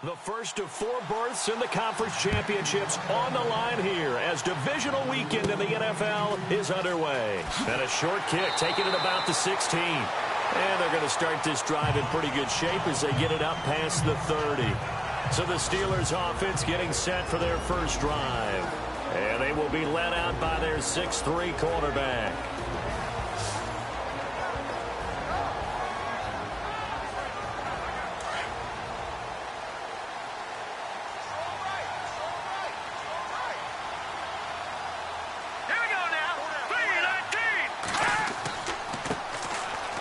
The first of 4 berths in the conference championships on the line here as divisional weekend in the NFL is underway. And a short kick taking it about the 16. And they're going to start this drive in pretty good shape as they get it up past the 30. So the Steelers offense getting set for their first drive. And they will be led out by their 6'3" quarterback.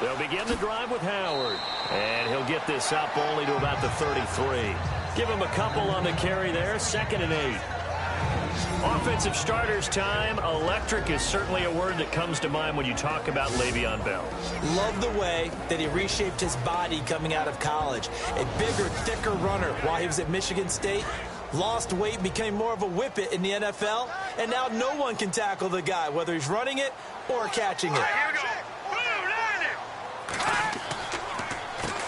They'll begin the drive with Howard. And he'll get this up only to about the 33. Give him a couple on the carry there. 2nd and 8. Offensive starters time. Electric is certainly a word that comes to mind when you talk about Le'Veon Bell. Love the way that he reshaped his body coming out of college. A bigger, thicker runner while he was at Michigan State. Lost weight, became more of a whippet in the NFL. And now no one can tackle the guy, whether he's running it or catching it.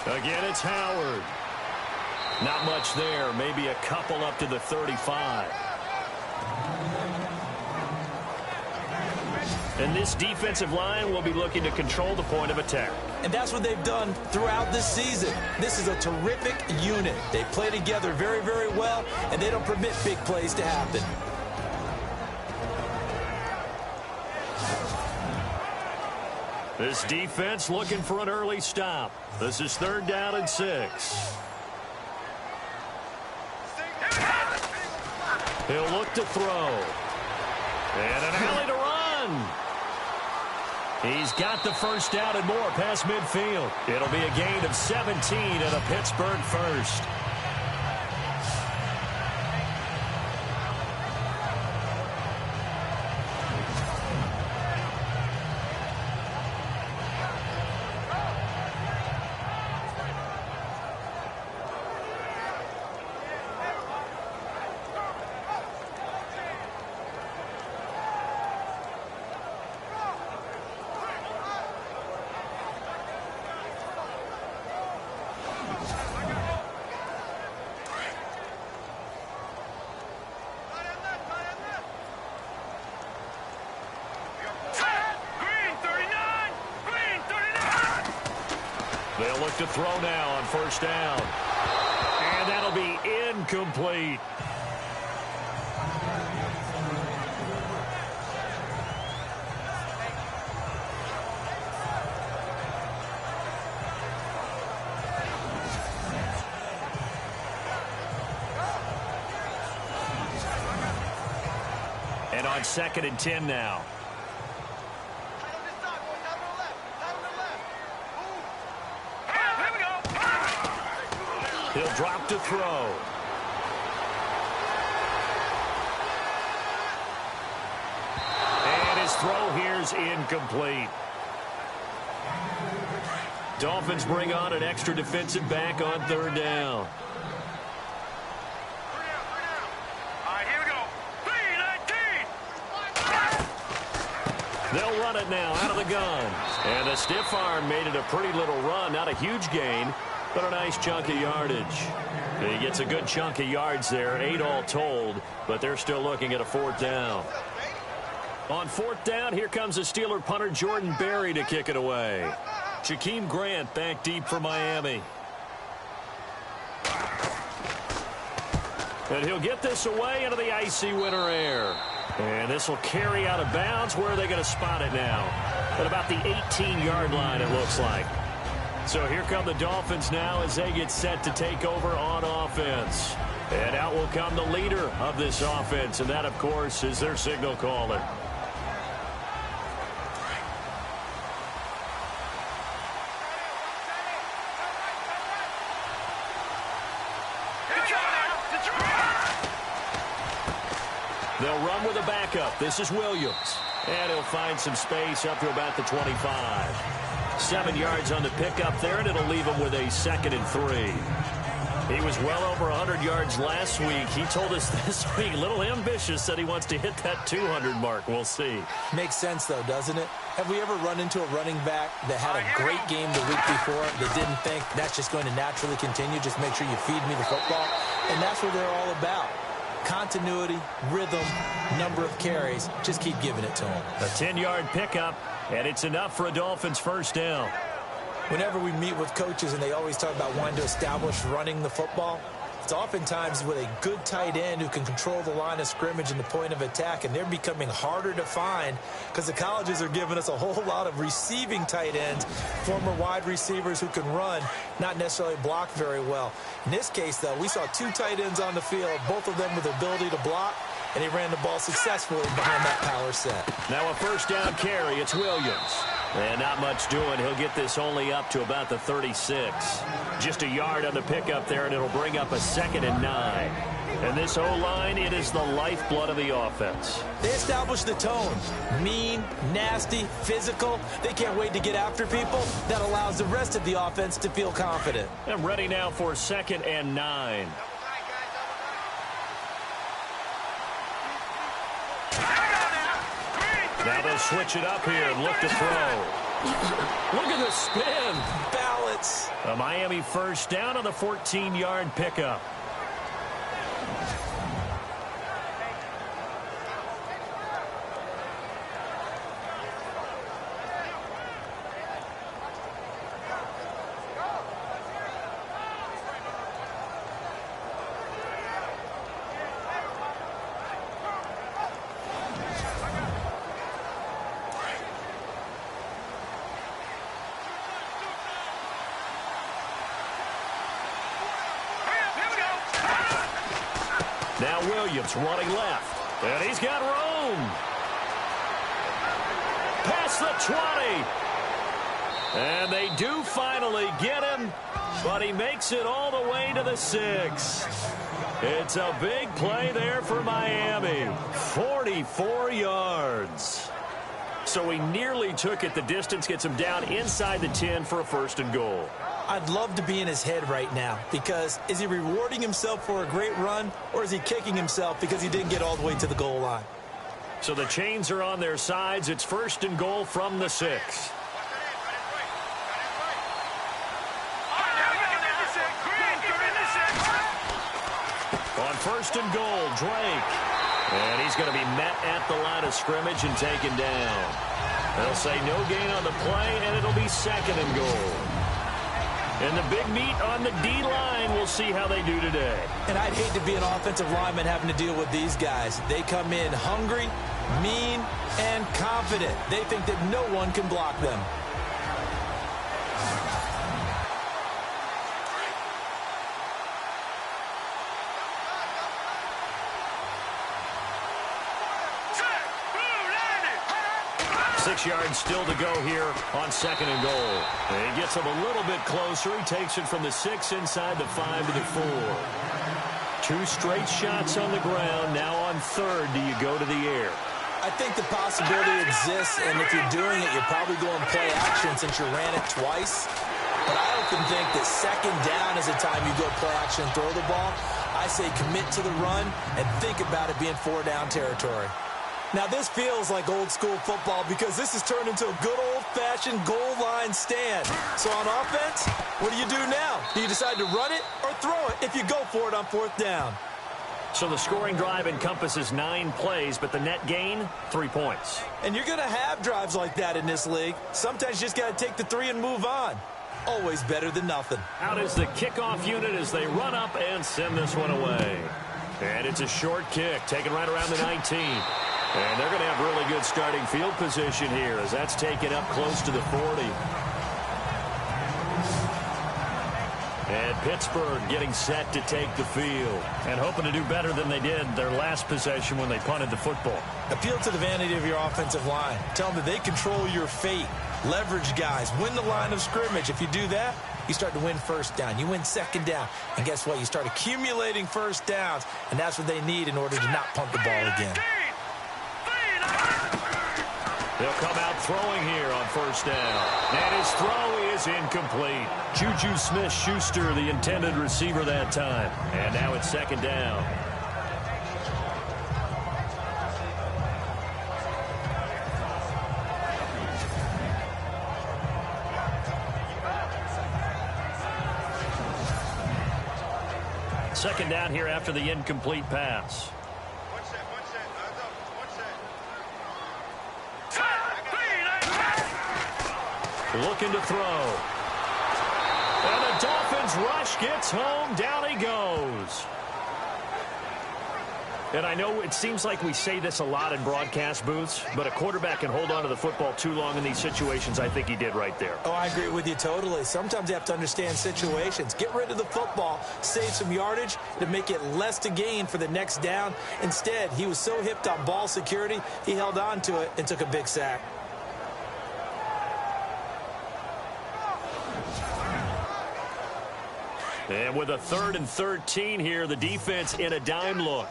Again, it's Howard. Not much there. Maybe a couple up to the 35. And this defensive line will be looking to control the point of attack. And that's what they've done throughout this season. This is a terrific unit. They play together very, very well, and they don't permit big plays to happen. This defense looking for an early stop. This is 3rd down and 6. He'll look to throw. And an alley to run. He's got the first down and more past midfield. It'll be a gain of 17 and a Pittsburgh first. They'll look to throw now on 1st down. And that'll be incomplete. And on 2nd and 10 now. He'll drop to throw. And his throw here's incomplete. Dolphins bring on an extra defensive back on 3rd down. They'll run it now out of the gun. And the stiff arm made it a pretty little run. Not a huge gain, but a nice chunk of yardage. He gets a good chunk of yards there, 8 all told, but they're still looking at a 4th down. On 4th down, here comes the Steeler punter Jordan Berry to kick it away. Jakeem Grant back deep for Miami. And he'll get this away into the icy winter air. And this will carry out of bounds. Where are they going to spot it now? At about the 18-yard line, it looks like. So here come the Dolphins now as they get set to take over on offense. And out will come the leader of this offense, and that, of course, is their signal caller. They'll run with a backup. This is Williams. And he'll find some space up to about the 25. 7 yards on the pickup there, and it'll leave him with a 2nd and 3. He was well over 100 yards last week. He told us this week, a little ambitious, said he wants to hit that 200 mark. We'll see. Makes sense, though, doesn't it? Have we ever run into a running back that had a great game the week before that didn't think that's just going to naturally continue? Just make sure you feed me the football. And that's what they're all about. Continuity, rhythm, number of carries. Just keep giving it to him. A 10-yard pickup, and it's enough for a Dolphins first down. Whenever we meet with coaches and they always talk about wanting to establish running the football, it's oftentimes with a good tight end who can control the line of scrimmage and the point of attack, and they're becoming harder to find because the colleges are giving us a whole lot of receiving tight ends, former wide receivers who can run, not necessarily block very well. In this case, though, we saw two tight ends on the field, both of them with the ability to block, and he ran the ball successfully behind that power set. Now a first down carry. It's Williams. And not much doing. He'll get this only up to about the 36. Just a yard on the pickup there, and it'll bring up a 2nd and 9. And this O-line, it is the lifeblood of the offense. They established the tone. Mean, nasty, physical. They can't wait to get after people. That allows the rest of the offense to feel confident. I'm ready now for 2nd and 9. Now they'll switch it up here and look to throw. Look at the spin. Balance. A Miami first down on the 14-yard pickup. Now Williams running left. And he's got room. Past the 20. And they do finally get him, but he makes it all the way to the 6. It's a big play there for Miami. 44 yards. So he nearly took it the distance, gets him down inside the 10 for a 1st and goal. I'd love to be in his head right now because is he rewarding himself for a great run or is he kicking himself because he didn't get all the way to the goal line? So the chains are on their sides. It's 1st and goal from the 6. On 1st and goal, Drake. And he's going to be met at the line of scrimmage and taken down. They'll say no gain on the play, and it'll be 2nd and goal. And the big meat on the D-line, we'll see how they do today. And I'd hate to be an offensive lineman having to deal with these guys. They come in hungry, mean, and confident. They think that no one can block them. Six yards still to go here on 2nd and goal. And he gets him a little bit closer. He takes it from the 6 inside the 5 to the 4. 2 straight shots on the ground. Now on 3rd, do you go to the air? I think the possibility exists, and if you're doing it, you're probably going play action since you ran it twice. But I often think that 2nd down is the time you go play action and throw the ball. I say commit to the run and think about it being 4-down territory. Now, this feels like old-school football because this has turned into a good old-fashioned goal line stand. So on offense, what do you do now? Do you decide to run it or throw it if you go for it on 4th down? So the scoring drive encompasses 9 plays, but the net gain, 3 points. And you're going to have drives like that in this league. Sometimes you just got to take the 3 and move on. Always better than nothing. Out is the kickoff unit as they run up and send this one away. And it's a short kick, taken right around the 19. And they're going to have really good starting field position here as that's taken up close to the 40. And Pittsburgh getting set to take the field and hoping to do better than they did their last possession when they punted the football. Appeal to the vanity of your offensive line. Tell them that they control your fate. Leverage guys. Win the line of scrimmage. If you do that, you start to win 1st down. You win 2nd down. And guess what? You start accumulating 1st downs. And that's what they need in order to not punt the ball again. He'll come out throwing here on first down. And his throw is incomplete. Juju Smith-Schuster, the intended receiver that time. And now it's second down. Second down here after the incomplete pass. Looking to throw. And the Dolphins rush gets home. Down he goes. And I know it seems like we say this a lot in broadcast booths, but a quarterback can hold on to the football too long in these situations. I think he did right there. Oh, I agree with you totally. Sometimes you have to understand situations. Get rid of the football, save some yardage to make it less to gain for the next down. Instead, he was so hipped on ball security, he held on to it and took a big sack. And with a 3rd and 13 here, the defense in a dime look.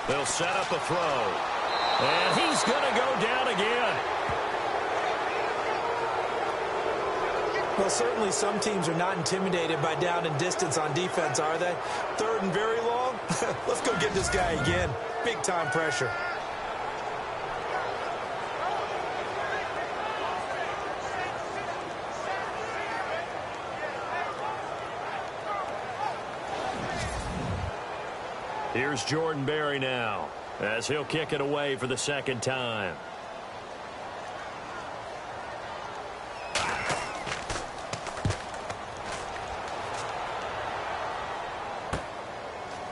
They'll set up a throw. And he's going to go down again. Well, certainly some teams are not intimidated by down and distance on defense, are they? 3rd and very long? Let's go get this guy again. Big time pressure. Here's Jordan Berry now, as he'll kick it away for the second time.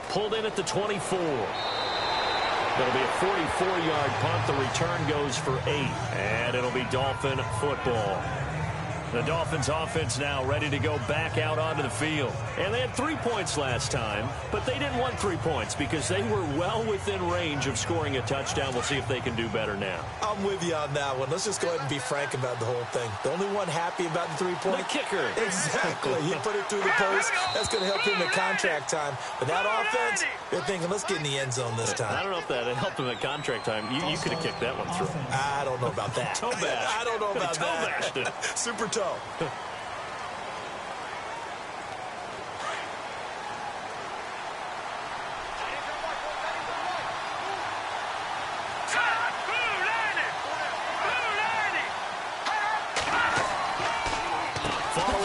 Pulled in at the 24. It'll be a 44-yard punt. The return goes for 8, and it'll be Dolphin football. The Dolphins offense now ready to go back out onto the field. And they had 3 points last time, but they didn't want 3 points because they were well within range of scoring a touchdown. We'll see if they can do better now. I'm with you on that one. Let's just go ahead and be frank about the whole thing. The only one happy about the 3-point? The kicker. Exactly. He put it through the post. That's going to help him in contract time. But that offense, they're thinking, let's get in the end zone this time. I don't know if that helped him at contract time. You could have kicked that one through. I don't know about that. Toe bash. I don't know about Toe that. bashed it. Super toe. Following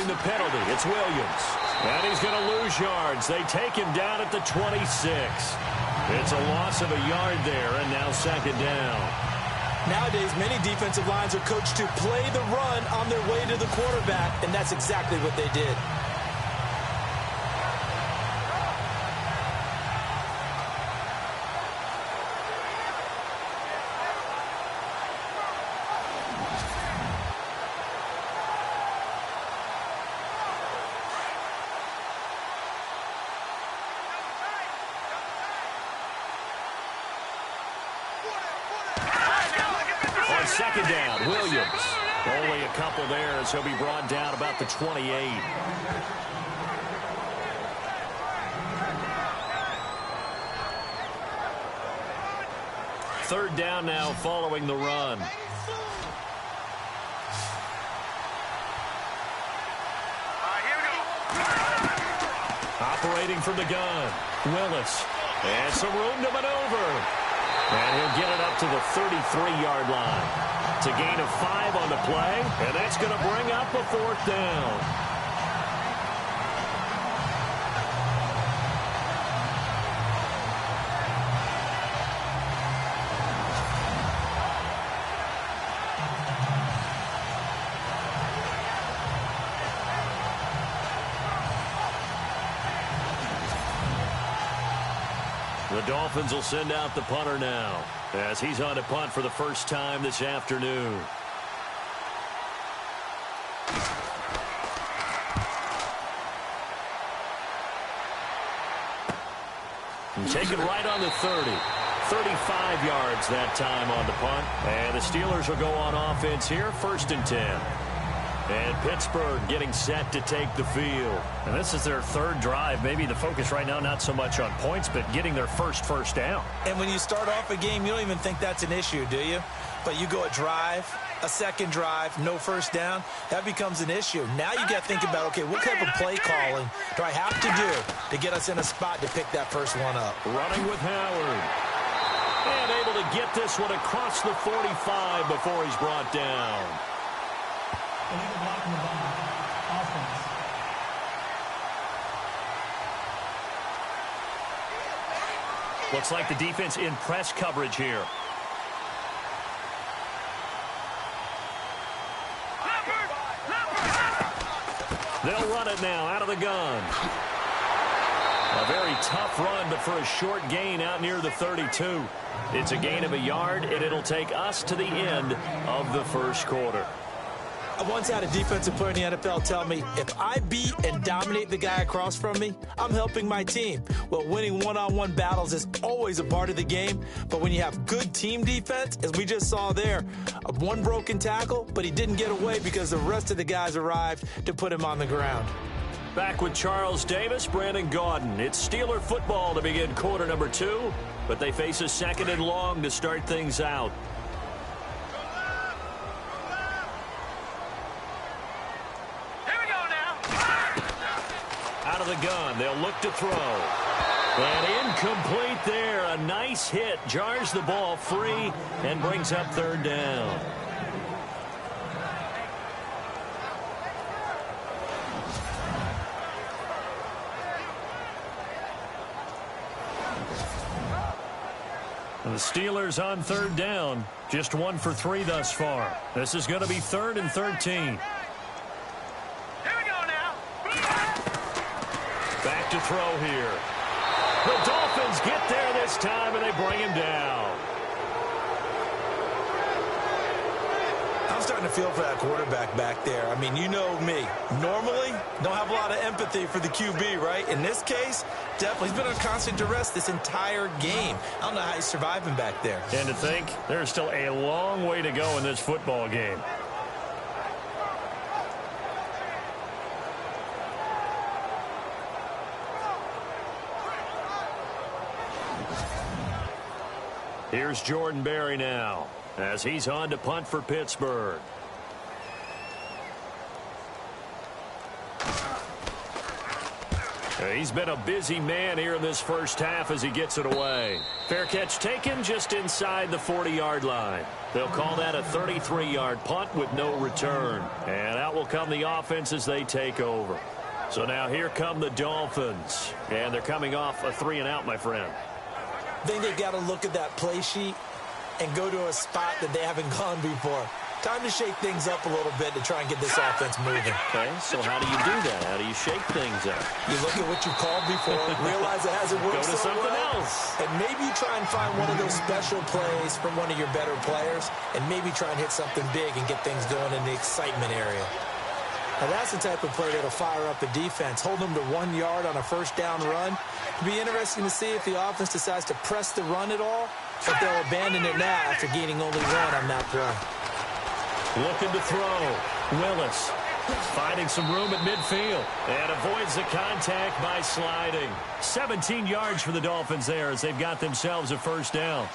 the penalty, it's Williams. And he's going to lose yards. They take him down at the 26. It's a loss of a yard there, and now second down. Nowadays, many defensive lines are coached to play the run on their way to the quarterback, and that's exactly what they did. Second down, Williams. Only a couple there as he'll be brought down about the 28. Third down now following the run. Operating from the gun, Willis. And some room to maneuver. And he'll get it up to the 33-yard line. It's a gain of 5 on the play, and that's going to bring up a 4th down. The Dolphins will send out the punter now as he's on to punt for the first time this afternoon. And taken right on the 30. 35 yards that time on the punt. And the Steelers will go on offense here, 1st and 10. And Pittsburgh getting set to take the field. And this is their third drive. Maybe the focus right now not so much on points, but getting their first down. And when you start off a game, you don't even think that's an issue, do you? But you go a drive, a second drive, no first down, that becomes an issue. Now you got to think about, okay, what type of play calling do I have to do to get us in a spot to pick that first one up? Running with Howard. And able to get this one across the 45 before he's brought down. Looks like the defense in press coverage here. They'll run it now out of the gun. A very tough run, but for a short gain out near the 32. It's a gain of a yard, and it'll take us to the end of the first quarter. I once had a defensive player in the NFL tell me, if I beat and dominate the guy across from me, I'm helping my team. Well, winning one-on-one battles is always a part of the game, but when you have good team defense, as we just saw there, one broken tackle, but he didn't get away because the rest of the guys arrived to put him on the ground. Back with Charles Davis, Brandon Gaudin. It's Steeler football to begin quarter number 2, but they face a second and long to start things out. Out of the gun, they'll look to throw. And incomplete there. A nice hit. Jars the ball free and brings up third down. And the Steelers on third down. Just 1 for 3 thus far. This is going to be 3rd and 13. Back to throw here. The Dolphins get there this time, and they bring him down. I'm starting to feel for that quarterback back there. I mean, you know me. Normally, don't have a lot of empathy for the QB, right? In this case, definitely. He's been on constant duress this entire game. I don't know how he's surviving back there. And to think, there's still a long way to go in this football game. Here's Jordan Berry now as he's on to punt for Pittsburgh. He's been a busy man here in this first half as he gets it away. Fair catch taken just inside the 40-yard line. They'll call that a 33-yard punt with no return. And out will come the offense as they take over. So now here come the Dolphins. And they're coming off a 3-and-out, my friend. I think they've got to look at that play sheet and go to a spot that they haven't gone before. Time to shake things up a little bit to try and get this offense moving. Okay, so how do you do that? How do you shake things up? You look at what you called before, realize it hasn't worked Go to so something well, else. and maybe try and find one of those special plays from one of your better players, and maybe try and hit something big and get things going in the excitement area. Now, that's the type of play that'll fire up a defense. Hold them to 1 yard on a first down run. It'll be interesting to see if the offense decides to press the run at all, but they'll abandon it now after gaining only 1 on that play. Looking to throw. Willis finding some room at midfield and avoids the contact by sliding. 17 yards for the Dolphins there as they've got themselves a first down.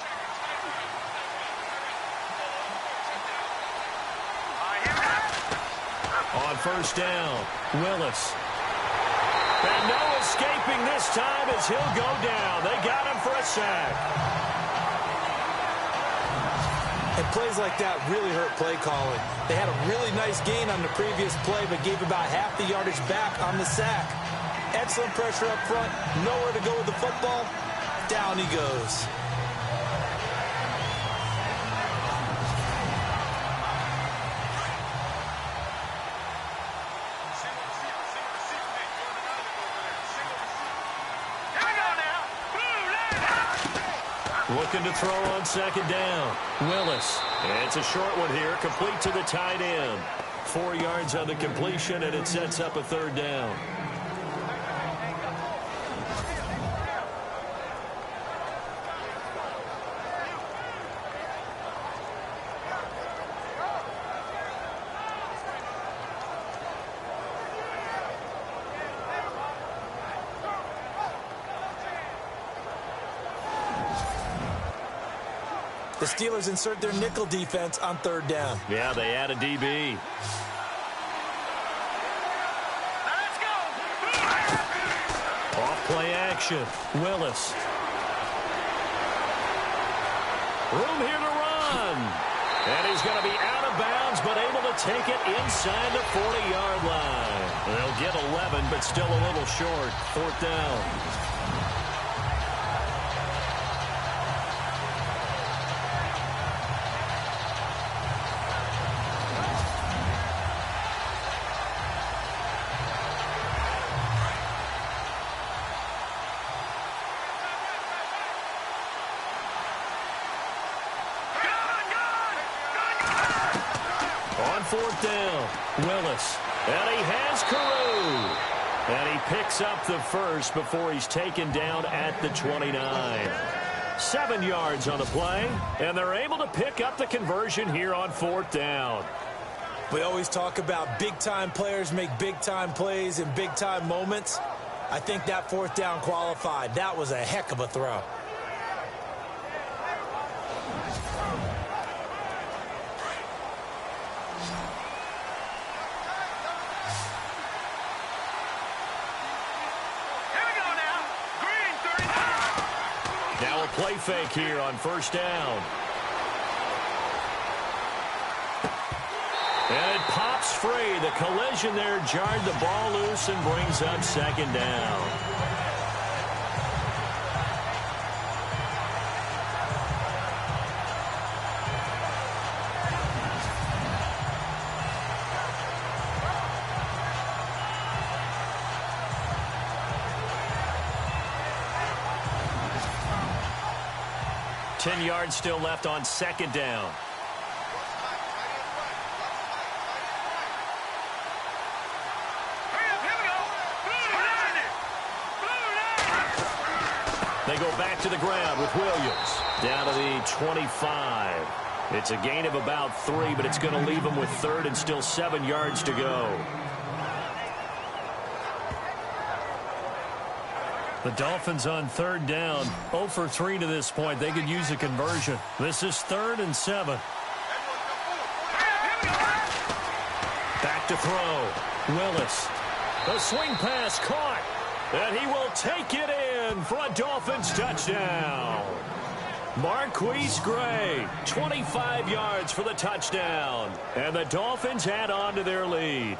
On first down, Willis. And no escaping this time as he'll go down. They got him for a sack. And plays like that really hurt play calling. They had a really nice gain on the previous play, but gave about half the yardage back on the sack. Excellent pressure up front. Nowhere to go with the football. Down he goes. Looking to throw on second down. Willis. And it's a short one here, complete to the tight end. 4 yards on the completion, and it sets up a third down. The Steelers insert their nickel defense on third down. Yeah, they add a DB. Off play action. Willis. Room here to run. And he's going to be out of bounds, but able to take it inside the 40-yard line. They'll get 11, but still a little short. Fourth down. Fourth down, Willis, and he has Carew. And he picks up the first before he's taken down at the 29. 7 yards on the play, and they're able to pick up the conversion here on fourth down. We always talk about big-time players make big-time plays in big-time moments. I think that fourth down qualified. That was a heck of a throw. Play fake here on first down. And it pops free. The collision there jarred the ball loose and brings up second down. Ten yards still left on second down. They go back to the ground with Williams. Down to the 25. It's a gain of about 3, but it's going to leave them with third and still 7 yards to go. The Dolphins on third down, 0 for 3 to this point. They could use a conversion. This is 3rd and 7. Back to throw. Willis. The swing pass caught. And he will take it in for a Dolphins touchdown. Marquise Gray, 25 yards for the touchdown. And the Dolphins add on to their lead.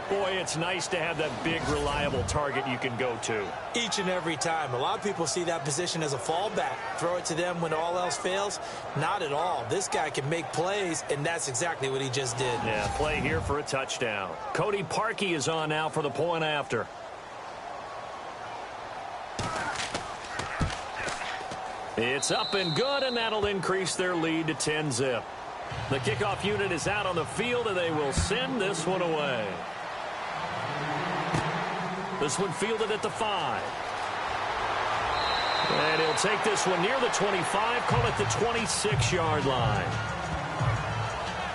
Boy, it's nice to have that big, reliable target you can go to. Each and every time. A lot of people see that position as a fallback. Throw it to them when all else fails. Not at all. This guy can make plays, and that's exactly what he just did. Yeah, play here for a touchdown. Cody Parkey is on now for the point after. It's up and good, and that'll increase their lead to 10-zip. The kickoff unit is out on the field, and they will send this one away. This one fielded at the 5. And he'll take this one near the 25, call it the 26-yard line.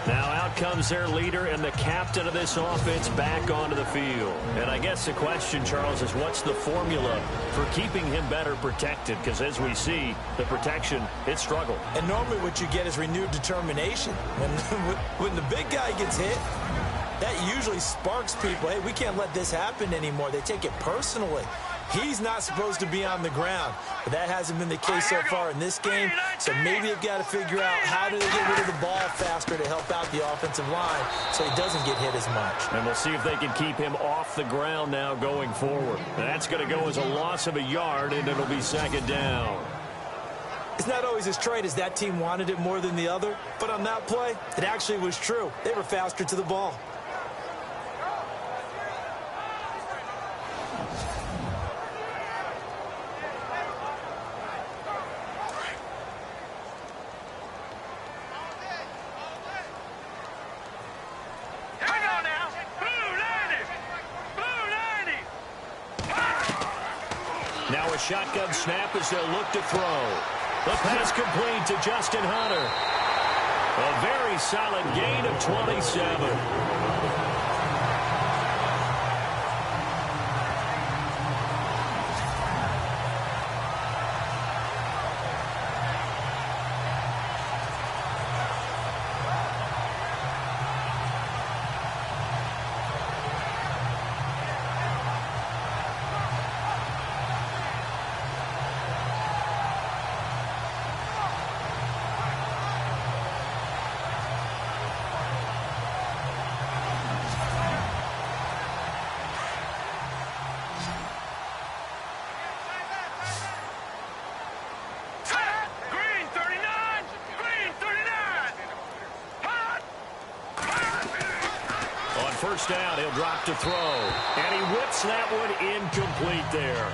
Now out comes their leader and the captain of this offense back onto the field. And I guess the question, Charles, is what's the formula for keeping him better protected? Because as we see, the protection, it struggled. And normally what you get is renewed determination. When the big guy gets hit, that usually sparks people. Hey, we can't let this happen anymore. They take it personally. He's not supposed to be on the ground, but that hasn't been the case so far in this game. So maybe they've got to figure out how do they get rid of the ball faster to help out the offensive line so he doesn't get hit as much. And we'll see if they can keep him off the ground now going forward. That's going to go as a loss of a yard, and it'll be second down. It's not always as straight as that team wanted it more than the other, but on that play, it actually was true. They were faster to the ball. Now a shotgun snap as they'll look to throw. The pass complete to Justin Hunter. A very solid gain of 27. first down. He'll drop to throw. And he whips that one incomplete there.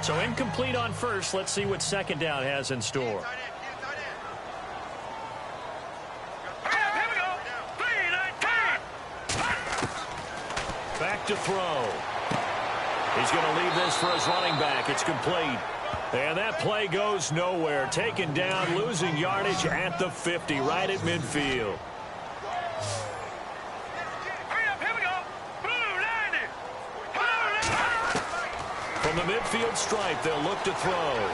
So incomplete on first. Let's see what second down has in store. Back to throw. He's going to leave this for his running back. It's complete. And that play goes nowhere. Taken down, losing yardage at the 50, right at midfield. From the midfield stripe, they'll look to throw.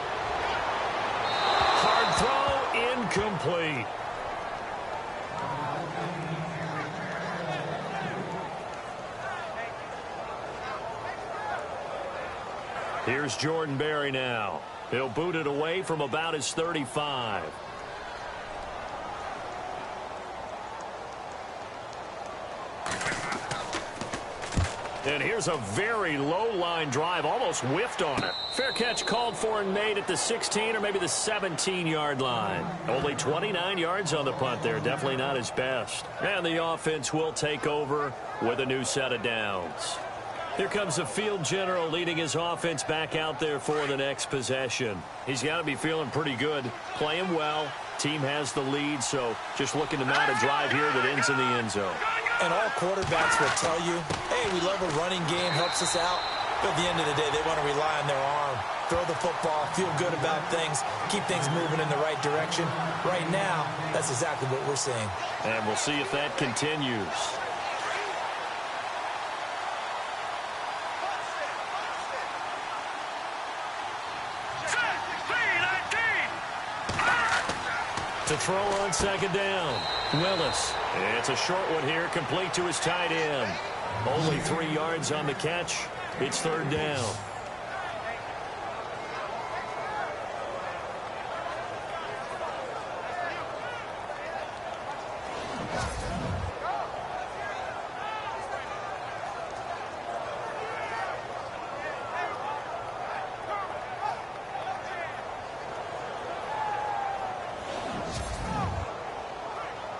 Hard throw, incomplete. Here's Jordan Berry now. He'll boot it away from about his 35. And here's a very low-line drive, almost whiffed on it. Fair catch called for and made at the 16 or maybe the 17-yard line. Only 29 yards on the punt there. Definitely not his best. And the offense will take over with a new set of downs. Here comes the field general leading his offense back out there for the next possession. He's got to be feeling pretty good, playing well. Team has the lead, so just looking to mount a drive here that ends in the end zone. And all quarterbacks will tell you, hey, we love a running game, helps us out. But at the end of the day, they want to rely on their arm. Throw the football, feel good about things, keep things moving in the right direction. Right now, that's exactly what we're seeing. And we'll see if that continues. To throw on second down. Willis. It's a short one here, complete to his tight end. Only 3 yards on the catch. It's third down.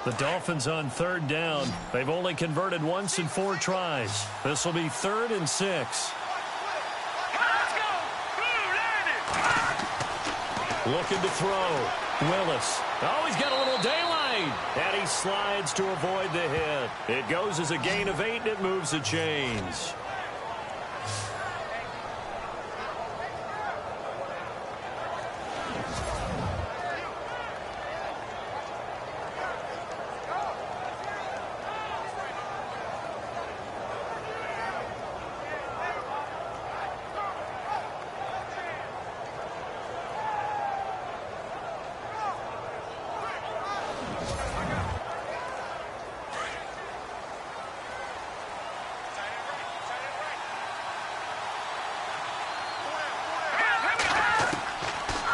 The Dolphins on third down. They've only converted once in 4 tries. This will be 3rd and 6. Looking to throw. Willis. Oh, he's got a little daylight. And he slides to avoid the hit. It goes as a gain of 8, and it moves the chains.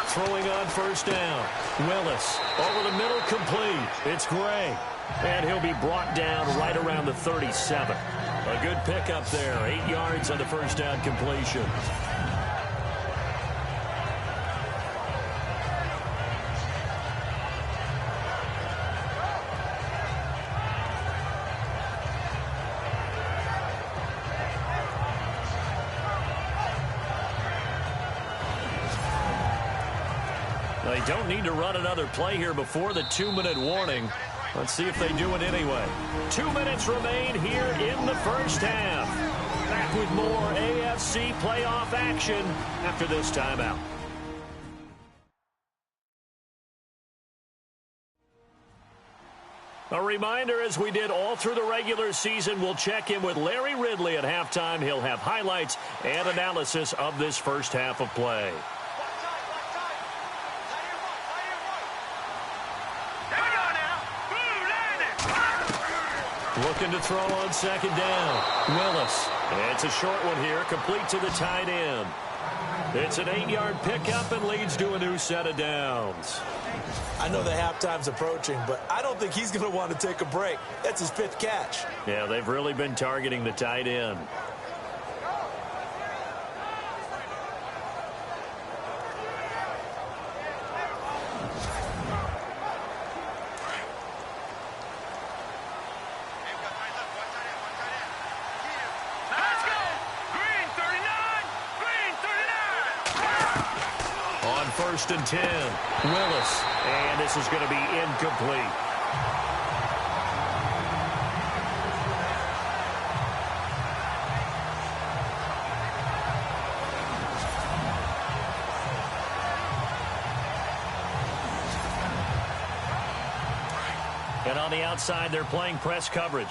Throwing on first down. Willis over the middle, complete. It's Gray. And he'll be brought down right around the 37. A good pickup there. 8 yards on the first down completion. They don't need to run another play here before the 2-minute warning. Let's see if they do it anyway. 2 minutes remain here in the first half. Back with more AFC playoff action after this timeout. A reminder, as we did all through the regular season, we'll check in with Larry Ridley at halftime. He'll have highlights and analysis of this first half of play. Looking to throw on second down. Willis. It's a short one here, complete to the tight end. It's an 8-yard pickup and leads to a new set of downs. I know the halftime's approaching, but I don't think he's going to want to take a break. That's his 5th catch. Yeah, they've really been targeting the tight end. 1st and 10. Willis. And this is going to be incomplete. And on the outside, they're playing press coverage.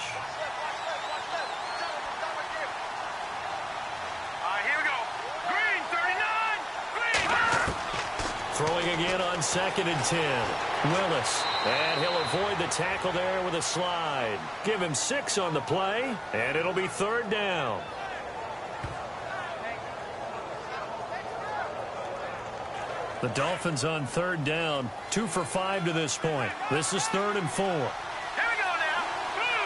Here we go. Green, 39. Green. Throwing again on 2nd and 10. Willis. And he'll avoid the tackle there with a slide. Give him 6 on the play, and it'll be 3rd down. The Dolphins on 3rd down, 2 for 5 to this point. This is 3rd and 4. Here we go now. Blue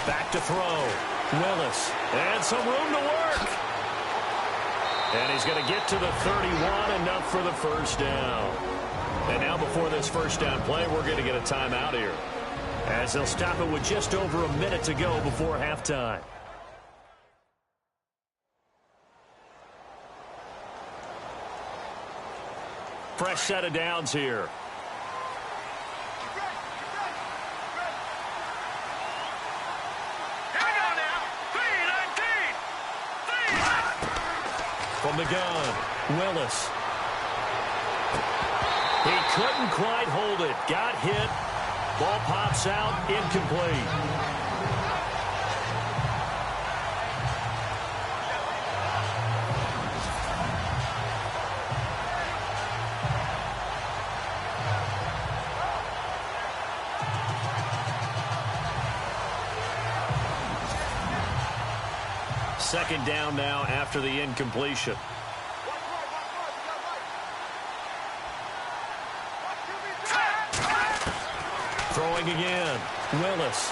90. Back to throw. Willis. And some room to work. And he's going to get to the 31, enough for the 1st down. And now before this 1st down play, we're going to get a timeout here, as they'll stop it with just over a minute to go before halftime. Fresh set of downs here. Here we go now. 3-19. From the gun, Willis. He couldn't quite hold it. Got hit. Ball pops out, incomplete. Second down now after the incompletion. Throwing again. Willis.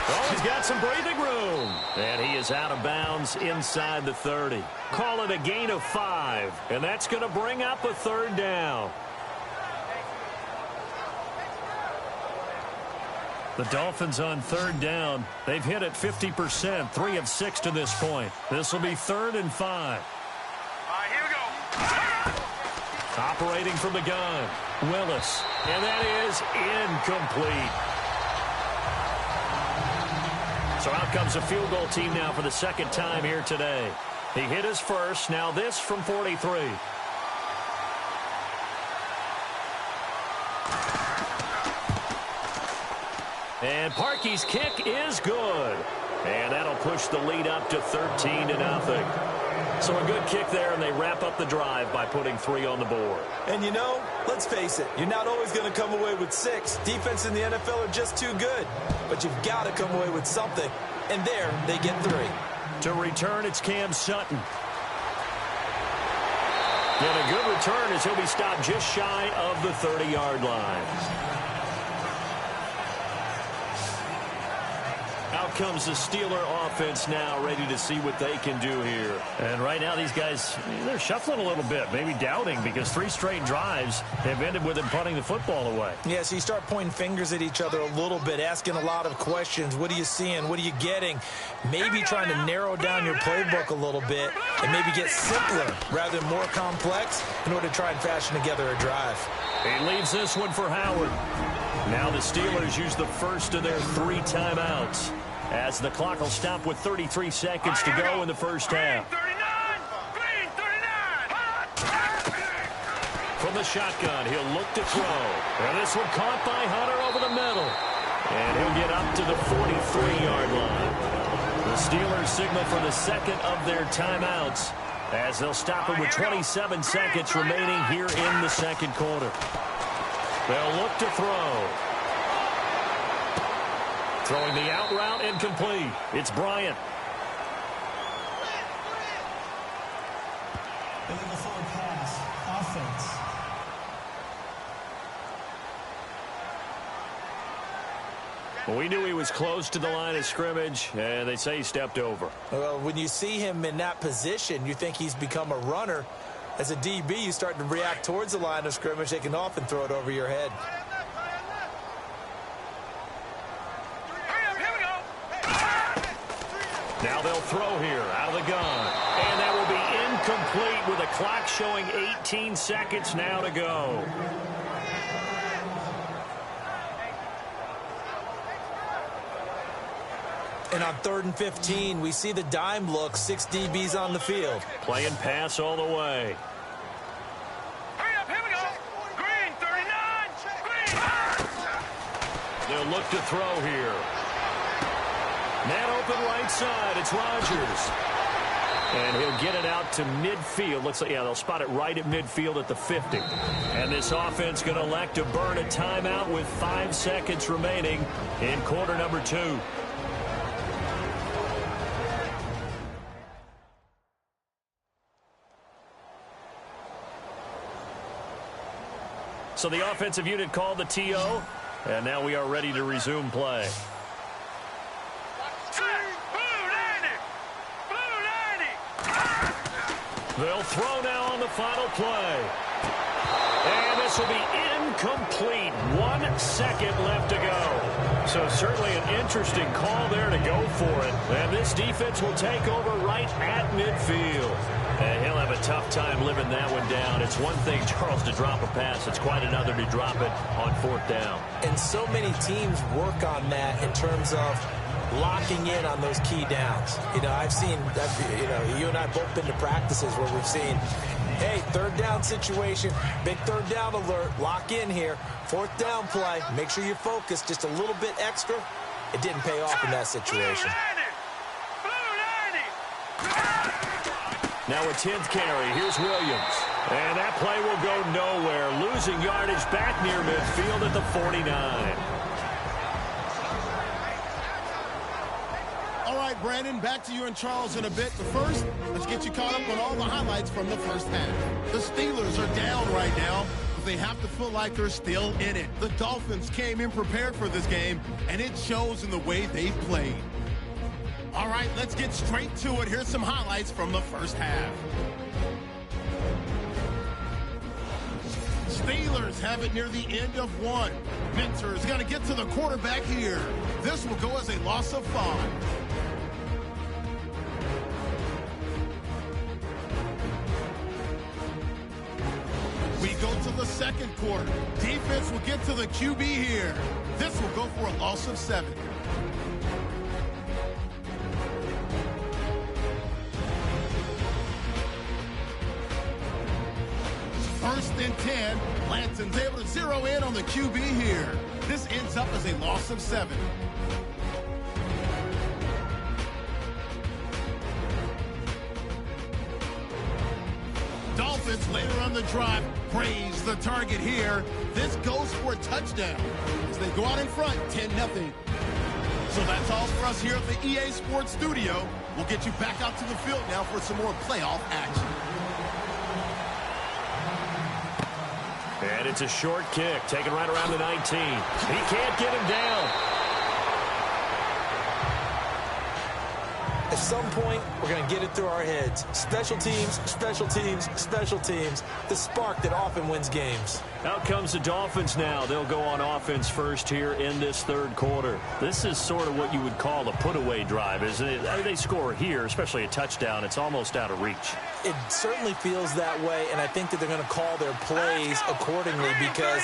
Oh, he's got some breathing room. And he is out of bounds inside the 30. Call it a gain of 5. And that's going to bring up a 3rd down. The Dolphins on 3rd down. They've hit it 50%, 3 of 6 to this point. This will be 3rd and 5. Here we go. Operating from the gun, Willis. And that is incomplete. So out comes a field goal team now for the 2nd time here today. He hit his first, now this from 43. And Parkey's kick is good. And that'll push the lead up to 13-0. So a good kick there, and they wrap up the drive by putting 3 on the board. And you know, let's face it, you're not always going to come away with 6. Defense in the NFL are just too good. But you've got to come away with something. And there, they get 3. To return, it's Cam Sutton. And a good return as he'll be stopped just shy of the 30-yard line. Out comes the Steeler offense now, ready to see what they can do here. And right now, these guys, they're shuffling a little bit, maybe doubting, because 3 straight drives have ended with them punting the football away. Yeah, so you start pointing fingers at each other a little bit, asking a lot of questions. What are you seeing? What are you getting? Maybe trying to narrow down your playbook a little bit and maybe get simpler rather than more complex in order to try and fashion together a drive. He leaves this one for Howard. Now the Steelers use the first of their 3 timeouts, as the clock will stop with 33 seconds to go in the first half. Green 39. From the shotgun, he'll look to throw. And this one caught by Hunter over the middle. And he'll get up to the 43-yard line. The Steelers signal for the 2nd of their timeouts, as they'll stop it with 27 seconds remaining here in the 2nd quarter. They'll look to throw. Throwing the out route, incomplete. It's Bryant. Illegal forward pass. Offense. Well, we knew he was close to the line of scrimmage, and they say he stepped over. Well, when you see him in that position, you think he's become a runner. As a DB, you start to react towards the line of scrimmage. They can often throw it over your head. Now they'll throw here out of the gun. And that will be incomplete with the clock showing 18 seconds now to go. And on 3rd and 15, we see the dime look, 6 DBs on the field. Playing pass all the way. Hurry up, here we go. Green, 39. Green. They'll look to throw here. Man open right side. It's Rodgers. And he'll get it out to midfield. Looks like, yeah, they'll spot it right at midfield at the 50. And this offense going to elect to burn a timeout with 5 seconds remaining in quarter number 2. So the offensive unit called the TO, and now we are ready to resume play. They'll throw now on the final play. And this will be incomplete. 1 second left to go. So certainly an interesting call there to go for it. And this defense will take over right at midfield. And he'll have a tough time living that one down. It's one thing, Charles, to drop a pass. It's quite another to drop it on 4th down. And so many teams work on that in terms of locking in on those key downs. You know, I've seen, you and I both been to practices where we've seen, hey, 3rd down situation, big 3rd down alert, lock in here, 4th down play, make sure you focus just a little bit extra. It didn't pay off in that situation. Now a 10th carry. Here's Williams. And that play will go nowhere. Losing yardage back near midfield at the 49. All right, Brandon, back to you and Charles in a bit. But first, let's get you caught up on all the highlights from the first half. The Steelers are down right now, but they have to feel like they're still in it. The Dolphins came in prepared for this game, and it shows in the way they've played. All right, let's get straight to it. Here's some highlights from the first half. Steelers have it near the end of 1. Minter is going to get to the quarterback here. This will go as a loss of 5. We go to the second quarter. Defense will get to the QB here. This will go for a loss of 7. First and 10. Lanson's able to zero in on the QB here. This ends up as a loss of 7. Dolphins later on the drive praise the target here. This goes for a touchdown as they go out in front 10-0. So that's all for us here at the EA Sports Studio. We'll get you back out to the field now for some more playoff action. And it's a short kick, taken right around the 19. He can't get him down. At some point, we're going to get it through our heads. Special teams, special teams, special teams. The spark that often wins games. Out comes the Dolphins now. They'll go on offense first here in this 3rd quarter. This is sort of what you would call a put-away drive, isn't it? I mean, they score here, especially a touchdown. It's almost out of reach. It certainly feels that way, and I think that they're going to call their plays accordingly because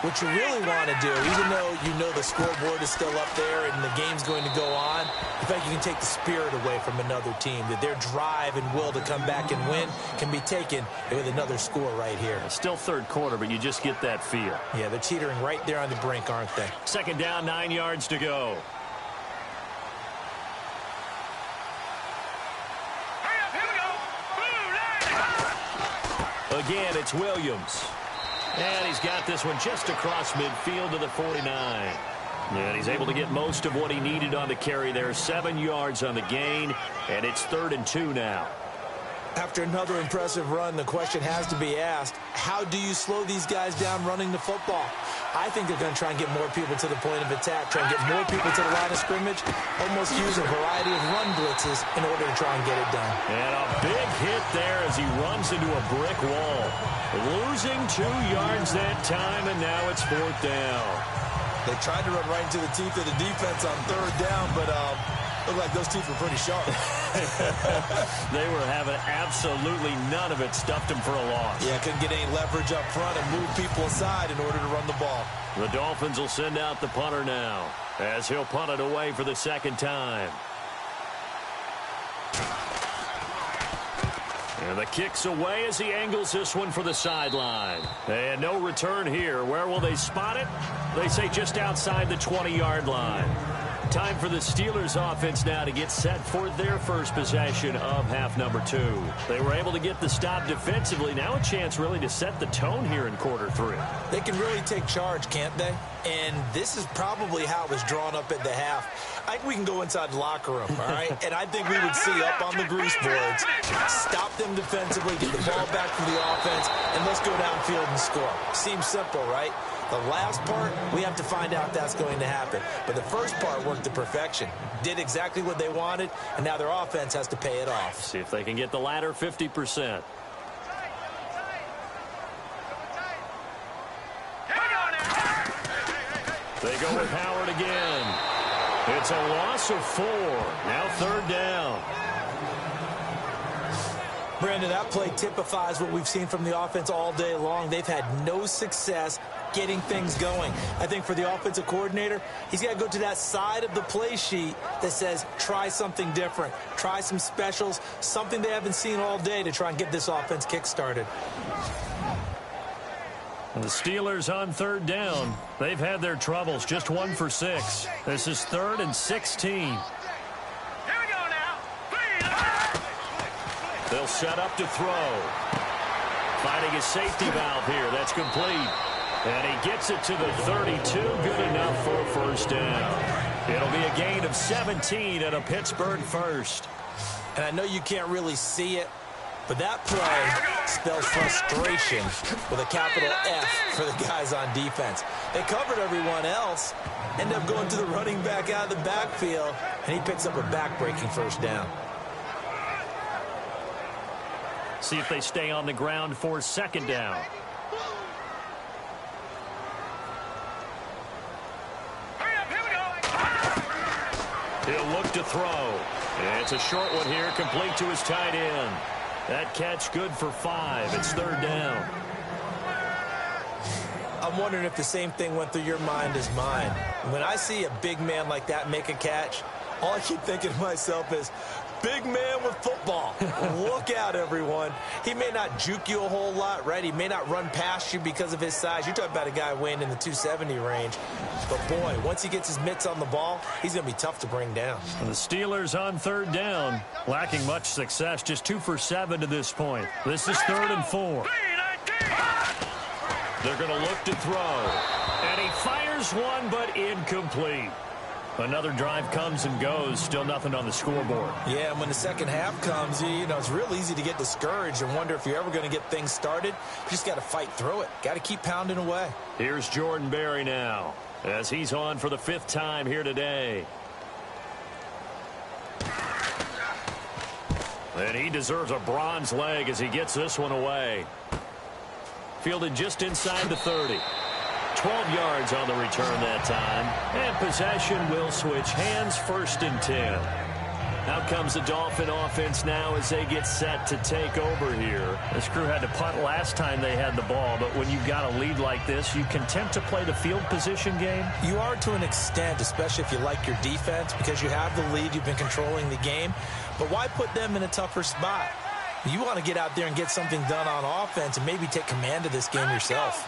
what you really want to do, even though you know the scoreboard is still up there and the game's going to go on, in fact, you can take the spirit away from another team, that their drive and will to come back and win can be taken with another score right here. It's still 3rd quarter, but you just get that feel. Yeah, they're teetering right there on the brink, aren't they? 2nd down, 9 yards to go. Again, it's Williams. And he's got this one just across midfield to the 49. And he's able to get most of what he needed on the carry there. 7 yards on the gain, and it's 3rd and 2 now. After another impressive run, the question has to be asked, how do you slow these guys down running the football? I think they're going to try and get more people to the point of attack, try and get more people to the line of scrimmage, almost use a variety of run blitzes in order to try and get it done. And a big hit there as he runs into a brick wall. Losing 2 yards that time, and now it's 4th down. They tried to run right into the teeth of the defense on 3rd down, but Look like those teeth were pretty sharp. They were having absolutely none of it. Stuffed him for a loss. Yeah, couldn't get any leverage up front and move people aside in order to run the ball. The Dolphins will send out the punter now as he'll punt it away for the second time. And the kick's away as he angles this one for the sideline. And no return here. Where will they spot it? They say just outside the 20-yard line. Time for the Steelers offense now to get set for their first possession of half number 2. They were able to get the stop defensively. Now a chance really to set the tone here in quarter 3. They can really take charge, can't they? And this is probably how it was drawn up at the half. I think we can go inside the locker room, all right? And I think we would see up on the grease boards, stop them defensively, get the ball back from the offense, and let's go downfield and score. Seems simple, right? The last part, we have to find out if that's going to happen. But the first part worked to perfection. Did exactly what they wanted, and now their offense has to pay it off. See if they can get the latter 50%. They go with Howard again. It's a loss of 4. Now third down. Brandon, that play typifies what we've seen from the offense all day long. They've had no success getting things going. I think for the offensive coordinator, he's got to go to that side of the play sheet that says try something different, try some specials, something they haven't seen all day to try and get this offense kick-started. The Steelers on third down. They've had their troubles, just 1 for 6. This is 3rd and 16. They'll set up to throw. Finding a safety valve here. That's complete. And he gets it to the 32. Good enough for a first down. It'll be a gain of 17 and a Pittsburgh first. And I know you can't really see it, but that play spells frustration with a capital F for the guys on defense. They covered everyone else, end up going to the running back out of the backfield, and he picks up a back-breaking first down. See if they stay on the ground for second down. He'll look to throw. And it's a short one here, complete to his tight end. That catch good for 5. It's third down. I'm wondering if the same thing went through your mind as mine. When I see a big man like that make a catch, all I keep thinking to myself is, big man with football. Look out, everyone. He may not juke you a whole lot, right? He may not run past you because of his size. You're talking about a guy weighing in the 270 range. But, boy, once he gets his mitts on the ball, he's going to be tough to bring down. And the Steelers on third down, lacking much success, just 2 for 7 to this point. This is 3rd and 4. They're going to look to throw. And he fires one, but incomplete. Another drive comes and goes. Still nothing on the scoreboard. Yeah, and when the second half comes, you know, it's real easy to get discouraged and wonder if you're ever going to get things started. You just got to fight through it. Got to keep pounding away. Here's Jordan Berry now as he's on for the 5th time here today. And he deserves a bronze leg as he gets this one away. Fielded just inside the 30. 12 yards on the return that time. And possession will switch hands, 1st and 10. Out comes the Dolphin offense now as they get set to take over here. This crew had to punt last time they had the ball, but when you've got a lead like this, you content to play the field position game? You are to an extent, especially if you like your defense, because you have the lead, you've been controlling the game. But why put them in a tougher spot? You want to get out there and get something done on offense and maybe take command of this game yourself.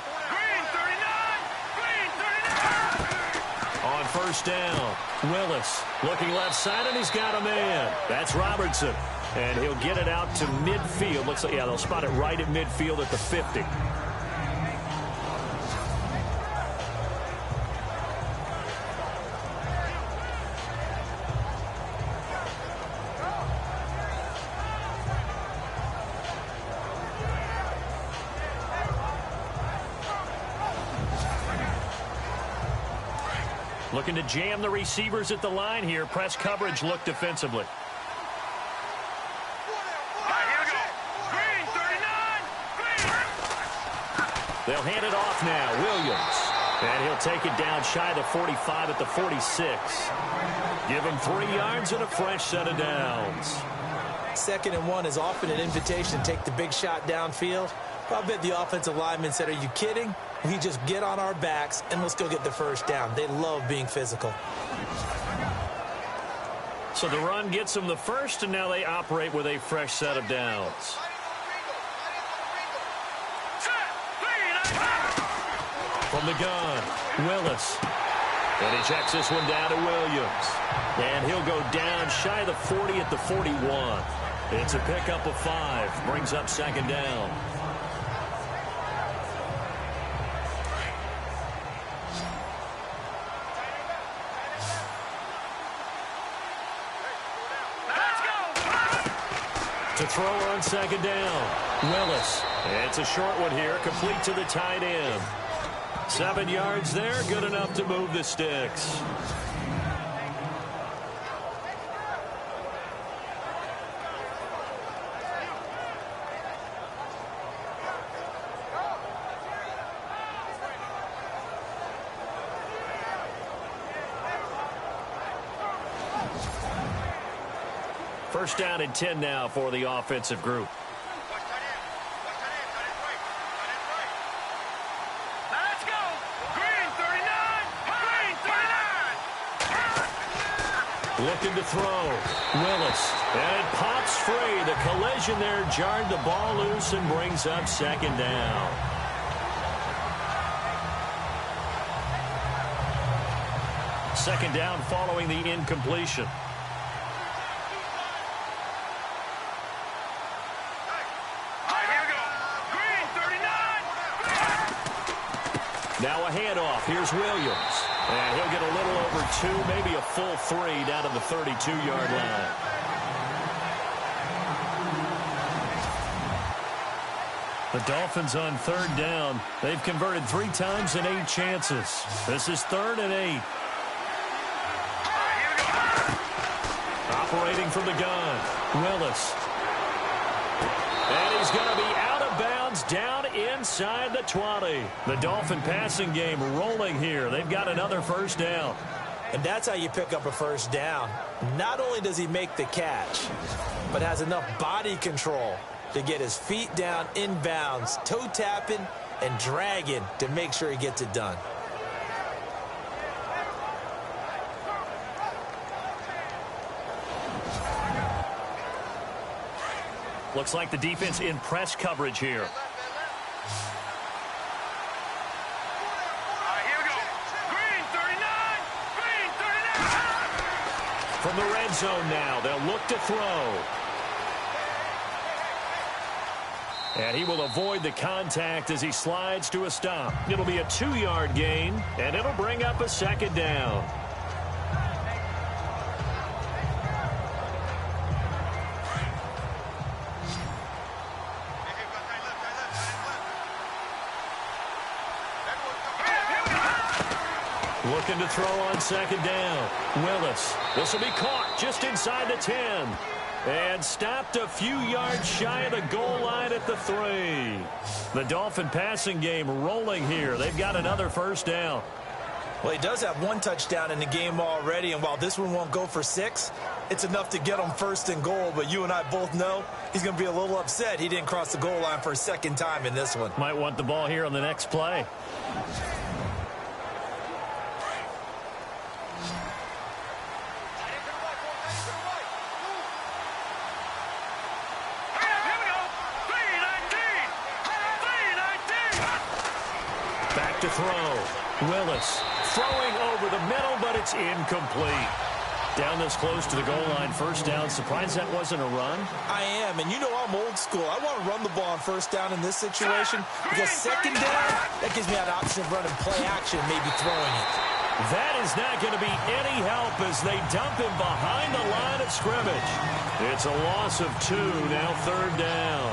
On first down, Willis looking left side, and he's got a man. That's Robertson, and he'll get it out to midfield. Looks like, yeah, they'll spot it right at midfield at the 50. Looking to jam the receivers at the line here. Press coverage, look defensively. They'll hand it off now. Williams. And he'll take it down shy of the 45 at the 46. Give them 3 yards and a fresh set of downs. 2nd and 1 is often an invitation to take the big shot downfield. I bet the offensive lineman said, are you kidding? We just get on our backs and let's go get the first down. They love being physical. So the run gets them the first, and now they operate with a fresh set of downs. From the gun, Willis. And he checks this one down to Williams. And he'll go down shy of the 40 at the 41. It's a pickup of 5. Brings up 2nd down. To throw on 2nd down, Willis. It's a short one here, complete to the tight end. 7 yards there, good enough to move the sticks. First down and 10 now for the offensive group. Let's go. Green 39. Green 39. Looking to throw. Willis. And it pops free. The collision there jarred the ball loose and brings up 2nd down. Second down following the incompletion. Now a handoff. Here's Williams. And he'll get a little over 2, maybe a full 3 down to the 32-yard line. The Dolphins on 3rd down. They've converted 3 times in 8 chances. This is 3rd and 8. Operating from the gun, Willis. And he's going to be out of bounds down inside the 20. The Dolphin passing game rolling here. They've got another first down. And that's how you pick up a first down. Not only does he make the catch, but has enough body control to get his feet down inbounds, toe tapping and dragging to make sure he gets it done. Looks like the defense in press coverage here. Here we go. Green 39. Green 39. From the red zone now, they'll look to throw. And he will avoid the contact as he slides to a stop. It'll be a 2-yard gain, and it'll bring up a 2nd down. Looking to throw on 2nd down. Willis. This will be caught just inside the 10. And stopped a few yards shy of the goal line at the 3. The Dolphin passing game rolling here. They've got another first down. Well, he does have 1 touchdown in the game already, and while this one won't go for 6, it's enough to get him 1st and goal. But you and I both know he's going to be a little upset he didn't cross the goal line for a 2nd time in this one. Might want the ball here on the next play. To throw. Willis throwing over the middle, but it's incomplete. Down this close to the goal line, first down. Surprised that wasn't a run? I am, and you know I'm old school. I want to run the ball on first down in this situation because 2nd down, that gives me an option of running play action, maybe throwing it. That is not going to be any help as they dump him behind the line of scrimmage. It's a loss of 2, now 3rd down.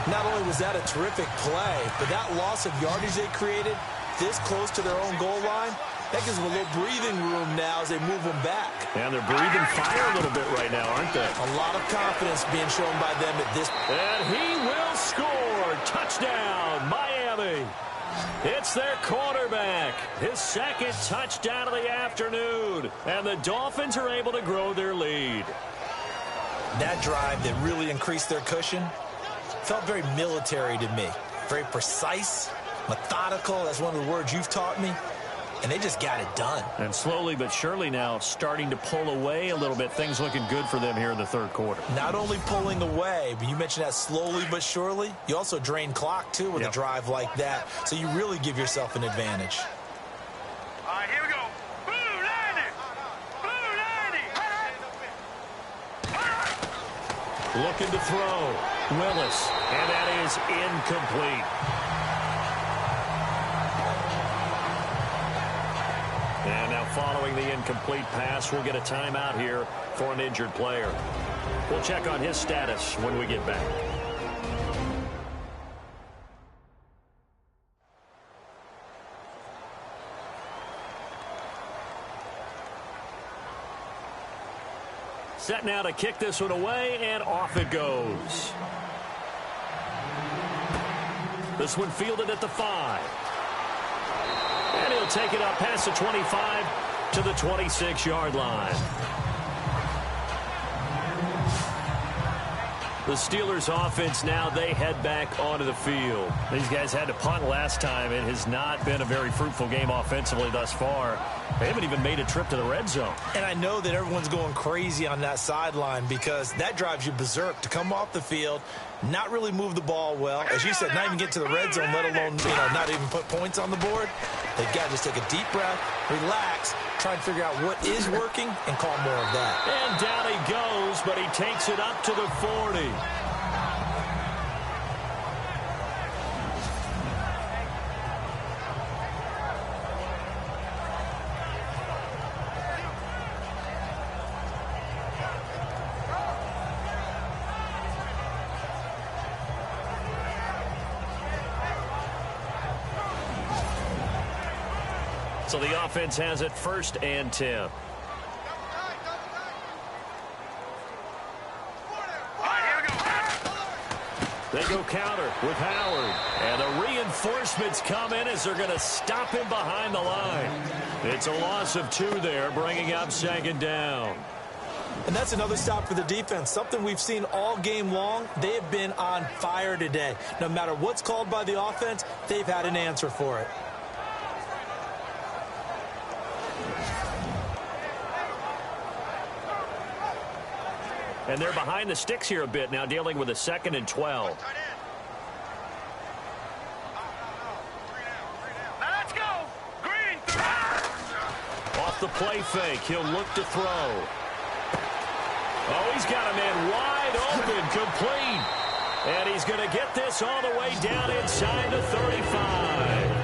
Not only was that a terrific play, but that loss of yardage they created this close to their own goal line, that gives them a little breathing room now as they move them back. And they're breathing fire a little bit right now, aren't they? A lot of confidence being shown by them at this. And he will score. Touchdown, Miami. It's their quarterback. His second touchdown of the afternoon. And the Dolphins are able to grow their lead. That drive that really increased their cushion felt very military to me. Very precise, methodical. That's one of the words you've taught me. And they just got it done. And slowly but surely now starting to pull away a little bit. Things looking good for them here in the third quarter. Not only pulling away, but you mentioned that slowly but surely. You also drain clock, too, with a drive like that. So you really give yourself an advantage. All right, here we go. Blue landing. Blue landing. Looking to throw. Willis. And that is incomplete. And now following the incomplete pass, we'll get a timeout here for an injured player. We'll check on his status when we get back. Set now to kick this one away, and off it goes. This one fielded at the 5. And he'll take it up past the 25 to the 26-yard line. The Steelers offense now, they head back onto the field. These guys had to punt last time. It has not been a very fruitful game offensively thus far. They haven't even made a trip to the red zone. And I know that everyone's going crazy on that sideline because that drives you berserk to come off the field, not really move the ball well. As you said, not even get to the red zone, let alone not even put points on the board. They've got to just take a deep breath, relax, try and figure out what is working, and call more of that. And down he goes, but he takes it up to the 40. So the offense has it 1st and 10. They go counter with Howard. And the reinforcements come in as they're going to stop him behind the line. It's a loss of 2 there, bringing up 2nd down. And that's another stop for the defense. Something we've seen all game long. They have been on fire today. No matter what's called by the offense, they've had an answer for it. And they're behind the sticks here a bit now, dealing with a 2nd and 12. Now let's go. Green. Off the play fake, he'll look to throw. Oh, he's got a man wide open, complete. And he's going to get this all the way down inside the 35.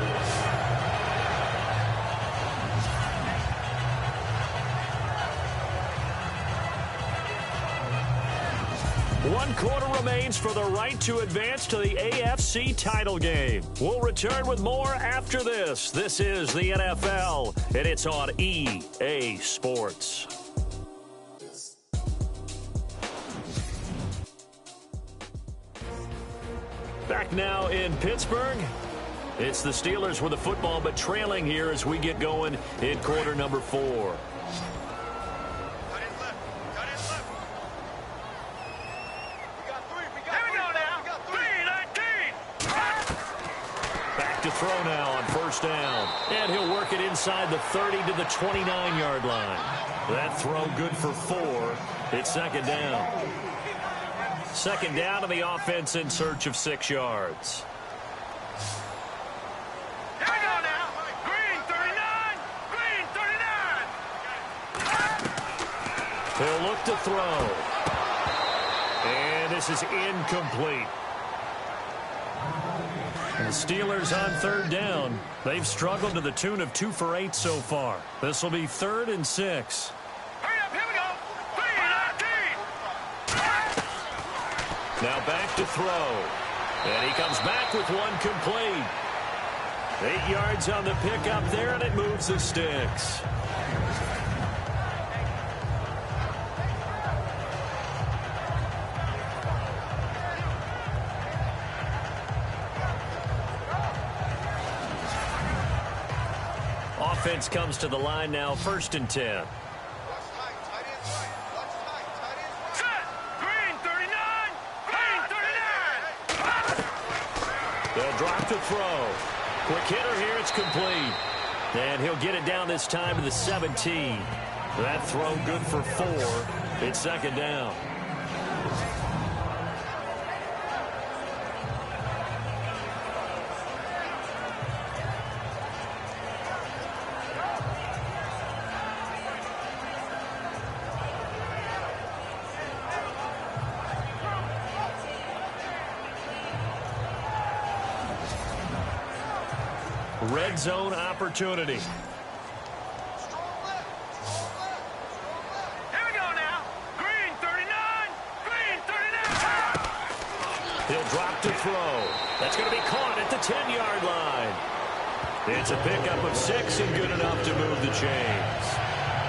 One quarter remains for the right to advance to the AFC title game. We'll return with more after this. This is the NFL, and it's on EA Sports. Back now in Pittsburgh. It's the Steelers with the football, but trailing here as we get going in quarter number 4. To throw now on 1st down. And he'll work it inside the 30 to the 29-yard line. That throw good for 4. It's 2nd down. 2nd down, and the offense in search of 6 yards. Here we go now. Green 39. Green 39. He'll look to throw. And this is incomplete. The Steelers on 3rd down. They've struggled to the tune of 2 for 8 so far. This will be 3rd and 6. Hurry up, here we go. 3-19. Now back to throw. And he comes back with one complete. 8 yards on the pickup there, and it moves the sticks. offense comes to the line now, 1st and 10. Set. Green 39. Green 39. They'll drop to throw. Quick hitter here. It's complete. And he'll get it down this time to the 17. That throw good for 4. It's 2nd down. Red zone opportunity. Here we go now. Green 39. Green 39. He'll drop to throw. That's going to be caught at the 10-yard line. It's a pickup of 6 and good enough to move the chains.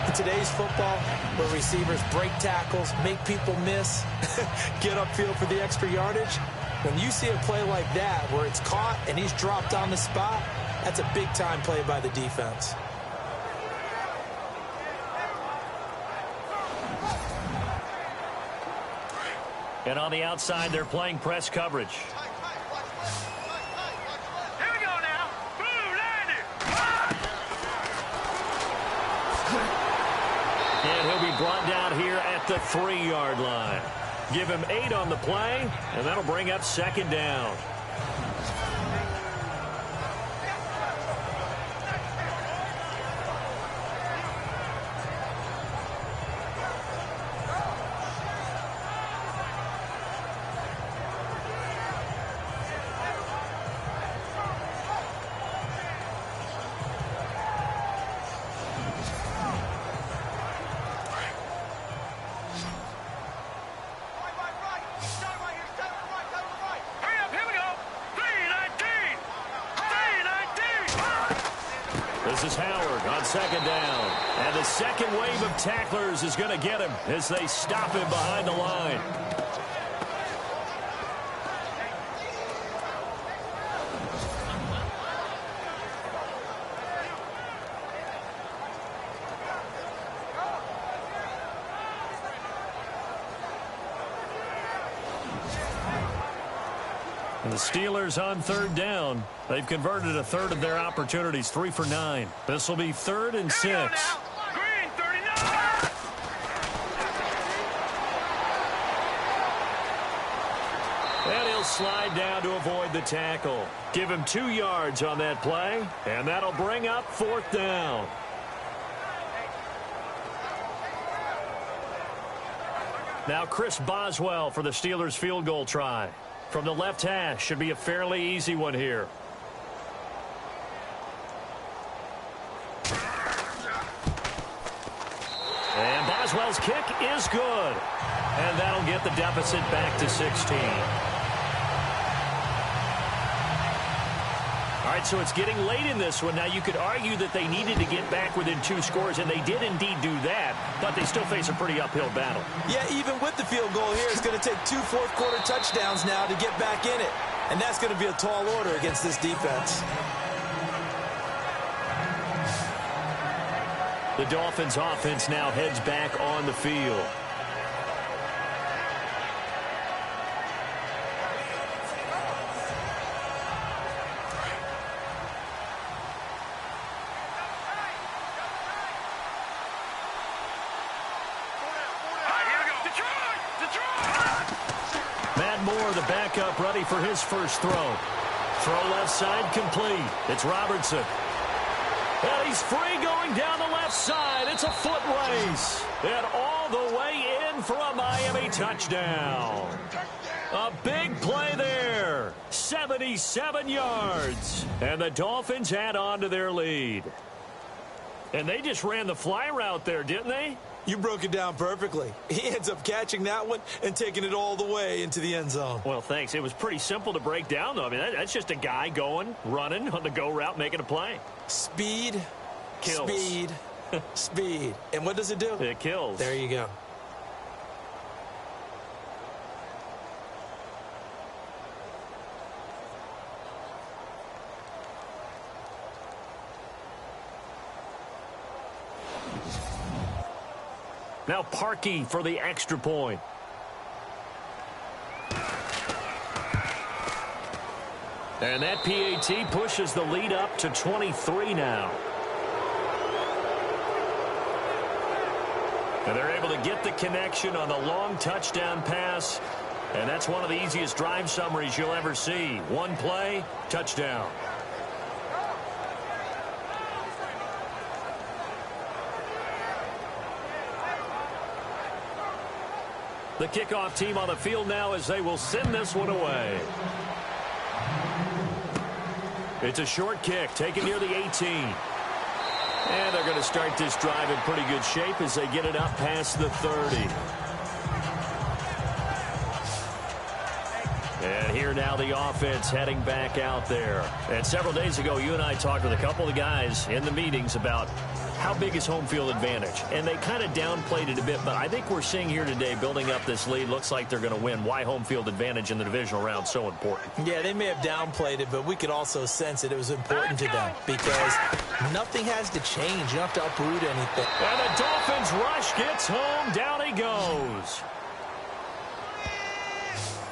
In today's football, where receivers break tackles, make people miss, get upfield for the extra yardage, when you see a play like that where it's caught and he's dropped on the spot, that's a big-time play by the defense. And on the outside, they're playing press coverage. Here we go now. Blue landed. And he'll be brought down here at the 3-yard line. Give him 8 on the play, and that'll bring up 2nd down. This is Howard on 2nd down. And the second wave of tacklers is going to get him as they stop him behind the line. And the Steelers on 3rd down. They've converted a third of their opportunities, 3 for 9. This will be 3rd and 6. Green 39. And he'll slide down to avoid the tackle. Give him 2 yards on that play, and that'll bring up 4th down. Now Chris Boswell for the Steelers field goal try. From the left hash, should be a fairly easy one here. And Boswell's kick is good. And that'll get the deficit back to 16. All right, so it's getting late in this one. Now, you could argue that they needed to get back within 2 scores, and they did indeed do that, but they still face a pretty uphill battle. Yeah, even with the field goal here, it's going to take 2 fourth-quarter touchdowns now to get back in it. And that's going to be a tall order against this defense. The Dolphins' offense now heads back on the field. The backup ready for his first throw. Throw left side complete. It's Robertson. And he's free going down the left side. It's a foot race. And all the way in for a Miami touchdown. A big play there. 77 yards. And the Dolphins add on to their lead. And they just ran the fly route there, didn't they? You broke it down perfectly. He ends up catching that one and taking it all the way into the end zone. Well, thanks. It was pretty simple to break down, though. I mean, that's just a guy going, running on the go route, making a play. Speed, kills. Speed, speed. And what does it do? It kills. There you go. Now Parkey for the extra point. And that PAT pushes the lead up to 23 now. And they're able to get the connection on the long touchdown pass. And that's one of the easiest drive summaries you'll ever see. One play, touchdown. The kickoff team on the field now as they will send this one away. It's a short kick taken near the 18. And they're going to start this drive in pretty good shape as they get it up past the 30. And here now the offense heading back out there. And several days ago, you and I talked with a couple of guys in the meetings about how big is home field advantage. And they kind of downplayed it a bit, but I think we're seeing here today, building up this lead, looks like they're going to win. Why home field advantage in the divisional round so important? Yeah, they may have downplayed it, but we could also sense it was important to them because nothing has to change. You don't have to uproot anything. And the Dolphins rush gets home. Down he goes.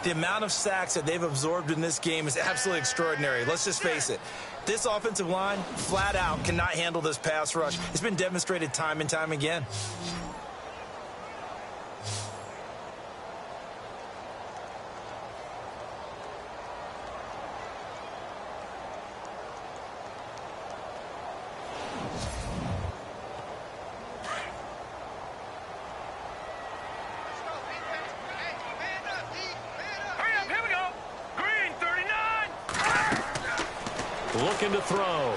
The amount of sacks that they've absorbed in this game is absolutely extraordinary. Let's just face it. This offensive line, flat out, cannot handle this pass rush. It's been demonstrated time and time again. Looking to throw.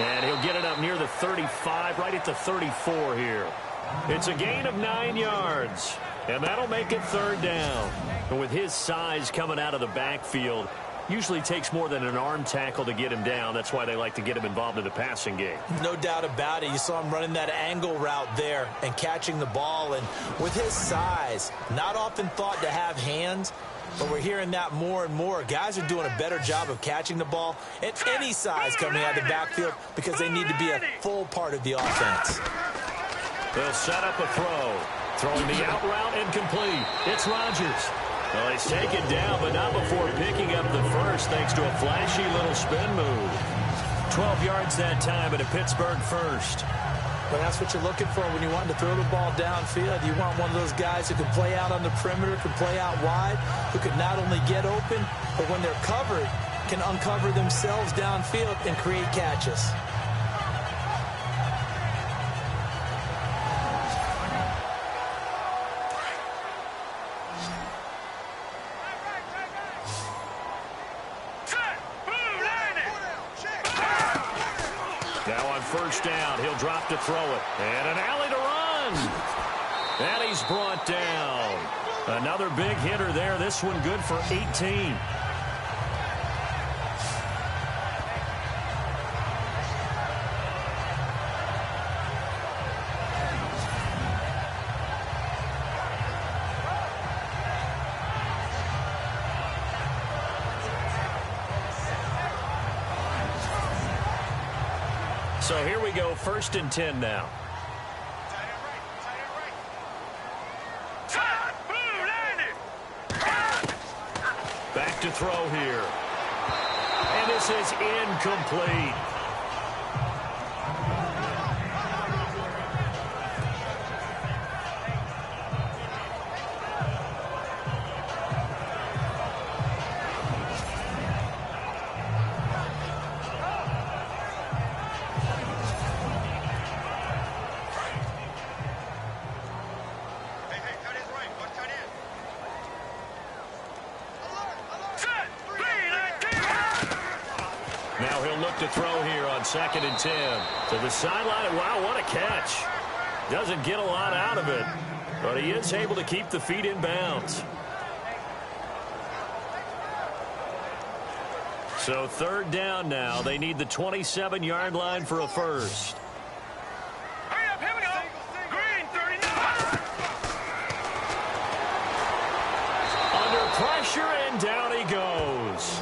And he'll get it up near the 35, right at the 34 here. It's a gain of 9 yards. And that'll make it third down. And with his size coming out of the backfield, usually takes more than an arm tackle to get him down. That's why they like to get him involved in the passing game. No doubt about it. You saw him running that angle route there and catching the ball. And with his size, not often thought to have hands, but we're hearing that more and more. Guys are doing a better job of catching the ball at any size coming out of the backfield because they need to be a full part of the offense. They'll set up a throw. Throwing the out route incomplete. It's Rodgers. Well, he's taken down, but not before picking up the first thanks to a flashy little spin move. 12 yards that time at a Pittsburgh first. But that's what you're looking for when you want to throw the ball downfield. You want one of those guys who can play out on the perimeter, can play out wide, who can not only get open, but when they're covered, can uncover themselves downfield and create catches. First down, he'll drop to throw it. And an alley to run. And he's brought down. Another big hitter there. This one good for 18. So here we go, 1st and 10 now. Back to throw here. And this is incomplete. To throw here on 2nd and 10. To the sideline. Wow, what a catch. Doesn't get a lot out of it, but he is able to keep the feet in bounds. So 3rd down now. They need the 27-yard line for a first. Hurry up, here we go. Green, 39. Under pressure, and down he goes.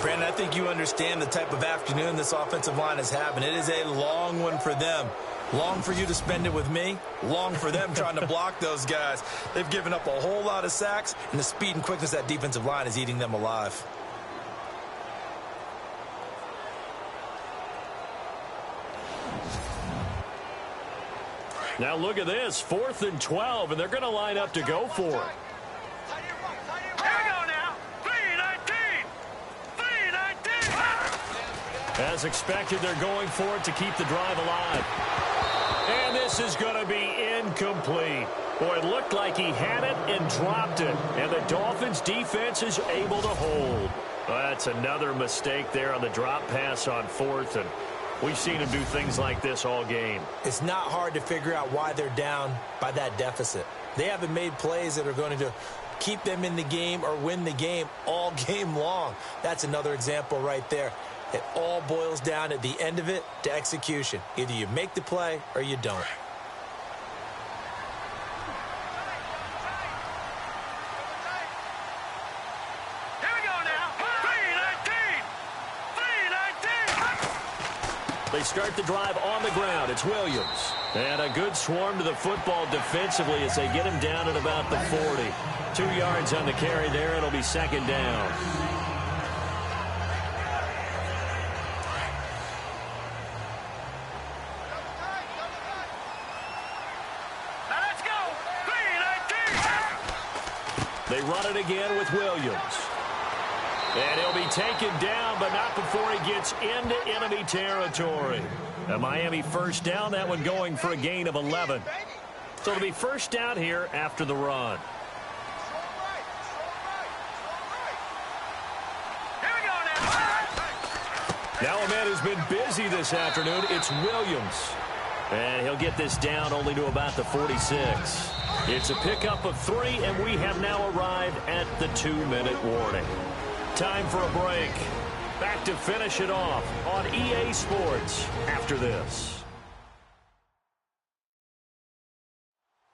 Brandon, I think you understand the type of afternoon this offensive line is having. It is a long one for them. Long for you to spend it with me. Long for them trying to block those guys. They've given up a whole lot of sacks, and the speed and quickness of that defensive line is eating them alive. Now look at this, 4th and 12, and they're going to line up to go for it. Here we go now. 3-19. 3-19. As expected, they're going for it to keep the drive alive. And this is going to be incomplete. Boy, it looked like he had it and dropped it. And the Dolphins' defense is able to hold. That's another mistake there on the drop pass on 4th, and we've seen him do things like this all game. It's not hard to figure out why they're down by that deficit. They haven't made plays that are going to keep them in the game or win the game all game long. That's another example right there. It all boils down at the end of it to execution. Either you make the play or you don't. Here we go now. 3-19. 3-19. They start the drive on the ground. It's Williams. And a good swarm to the football defensively as they get him down at about the 40. 2 yards on the carry there. It'll be 2nd down. Now let's go. 3-19. They run it again with Williams. And he'll be taken down, but not before he gets into enemy territory. A Miami first down, that one going for a gain of 11. So it'll be first down here after the run. Here we go now. Now a man who's been busy this afternoon, it's Williams. And he'll get this down only to about the 46. It's a pickup of 3, and we have now arrived at the 2-minute warning. Time for a break. Back to finish it off on EA Sports after this.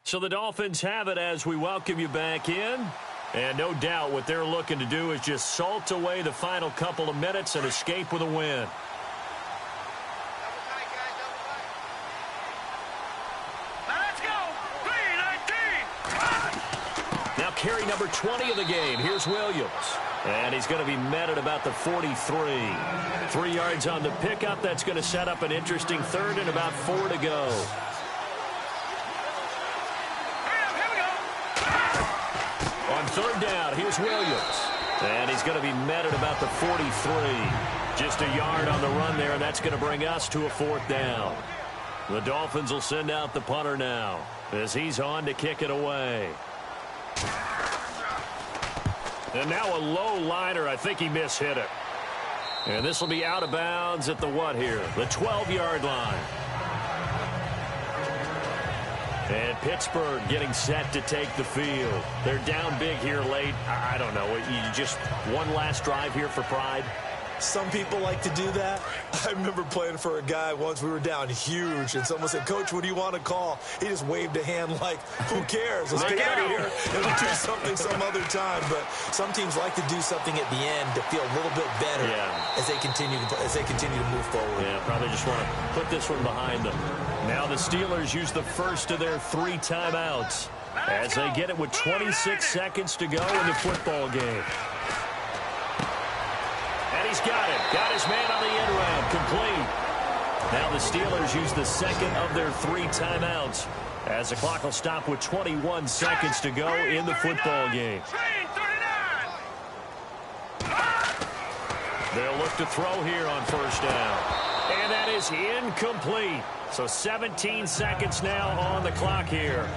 So the Dolphins have it as we welcome you back in. And no doubt what they're looking to do is just salt away the final couple of minutes and escape with a win. Now let's go. 3-19. Now carry number 20 of the game. Here's Williams. And he's going to be met at about the 43. 3 yards on the pickup. That's going to set up an interesting 3rd and about 4 to go. Here we go. On 3rd down, here's Williams. And he's going to be met at about the 43. Just a yard on the run there, and that's going to bring us to a 4th down. The Dolphins will send out the punter now as he's on to kick it away. And now a low liner. I think he mishit it. And this will be out of bounds at the what here? The 12-yard line. And Pittsburgh getting set to take the field. They're down big here late. I don't know. You just one last drive here for pride? Some people like to do that. I remember playing for a guy once. We were down huge, and someone said, "Coach, what do you want to call?" He just waved a hand like, who cares? Let's get out of here and we'll do something some other time. But some teams like to do something at the end to feel a little bit better as they continue to move forward. Yeah, probably just want to put this one behind them. Now the Steelers use the first of their 3 timeouts as they get it with 26 seconds to go in the football game. And he's got it. Got his man on the end round. Complete. Now the Steelers use the second of their 3 timeouts as the clock will stop with 21 seconds to go in the football game. They'll look to throw here on first down. And that is incomplete. So 17 seconds now on the clock here.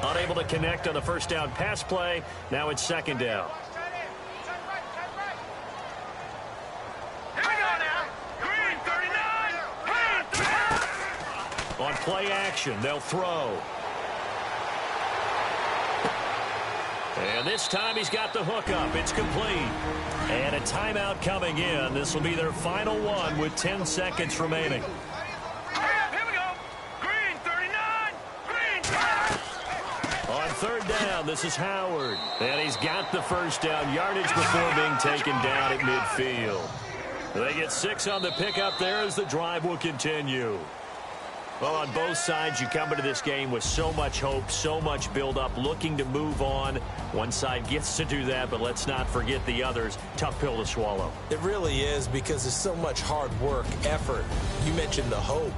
Unable to connect on the first down pass play. Now it's 2nd down. Here we go now. Green 39. Green 39. On play action, they'll throw. And this time he's got the hook up. It's complete. And a timeout coming in. This will be their final one with 10 seconds remaining. Here we go. Green 39. Green 39. On third down. This is Howard. And he's got the first down yardage before being taken down at midfield. They get 6 on the pickup there as the drive will continue. Well, on both sides, you come into this game with so much hope, so much build-up, looking to move on. One side gets to do that, but let's not forget the others. Tough pill to swallow. It really is, because there's so much hard work, effort. You mentioned the hope.